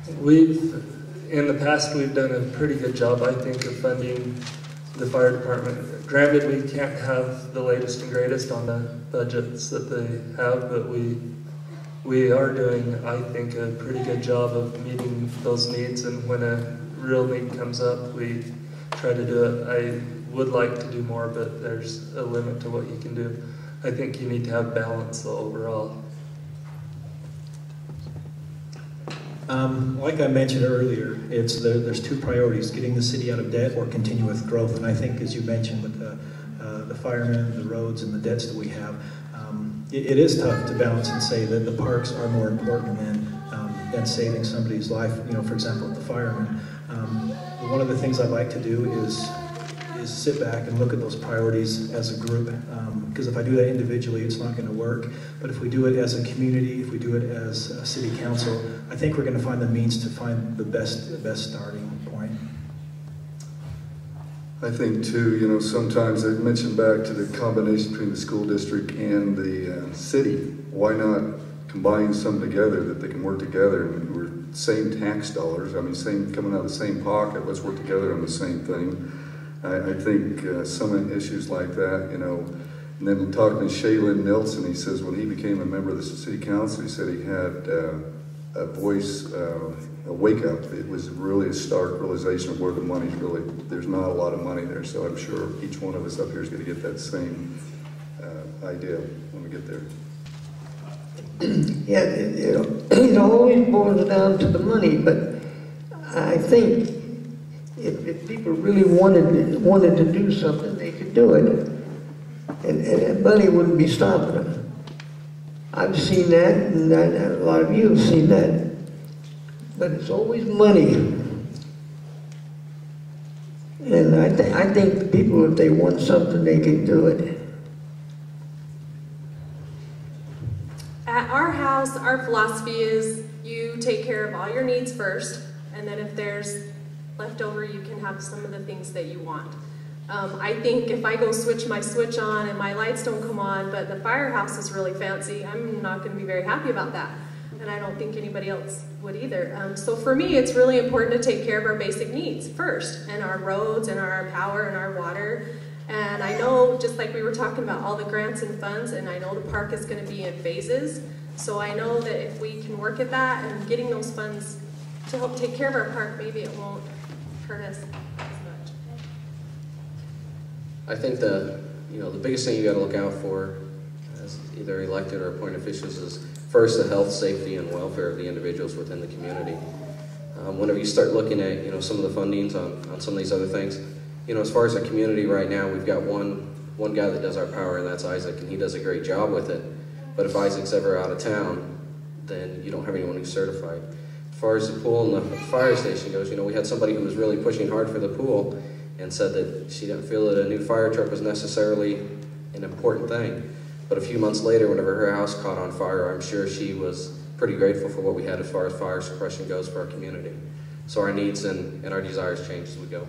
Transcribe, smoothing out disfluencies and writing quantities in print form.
In the past, we've done a pretty good job, I think, of funding the fire department. Granted, we can't have the latest and greatest on the budgets that they have, but we are doing, I think, a pretty good job of meeting those needs, and when a real need comes up, we try to do it. I would like to do more, but there's a limit to what you can do. I think you need to have balance, though, overall. Like I mentioned earlier, there's two priorities: getting the city out of debt or continue with growth. And I think, as you mentioned, with the firemen, the roads, and the debts that we have, it is tough to balance and say that the parks are more important than saving somebody's life. You know, for example, the firemen. One of the things I like to do is sit back and look at those priorities as a group, because if I do that individually, it's not going to work. But if we do it as a community, if we do it as a city council, I think we're going to find the means to find the best starting point. I think too, you know, sometimes I mentioned back to the combination between the school district and the city. Why not combine some together, that they can work together? And we're same tax dollars. I mean, coming out of the same pocket. Let's work together on the same thing. I think some issues like that, you know. And then talking to Shaylin Nelson, he says when he became a member of the city council, he said he had a voice, a wake up. It was really a stark realization of where the money's really, there's not a lot of money there. So I'm sure each one of us up here is going to get that same idea when we get there. Yeah, it always boils down to the money, but I think if people really wanted to do something, they could do it. And money wouldn't be stopping them. I've seen that, and a lot of you have seen that. But it's always money. And I think the people, if they want something, they can do it. At our house, our philosophy is you take care of all your needs first, and then if there's left over, you can have some of the things that you want. I think if I go switch my switch on and my lights don't come on, but the firehouse is really fancy, I'm not going to be very happy about that. And I don't think anybody else would either. So for me, it's really important to take care of our basic needs first, and our roads, and our power, and our water. And I know, just like we were talking about all the grants and funds, and I know the park is going to be in phases. So I know that if we can work at that and getting those funds to help take care of our park, maybe it won't hurt us as much. I think the biggest thing you got to look out for as either elected or appointed officials is first the health, safety, and welfare of the individuals within the community. Whenever you start looking at some of the fundings on some of these other things, as far as the community right now, we've got one guy that does our power, and that's Isaac, and he does a great job with it. But if Isaac's ever out of town, then you don't have anyone who's certified. As far as the pool and the fire station goes, we had somebody who was really pushing hard for the pool and said that she didn't feel that a new fire truck was necessarily an important thing. But a few months later, whenever her house caught on fire, I'm sure she was pretty grateful for what we had as far as fire suppression goes for our community. So our needs and our desires change as we go.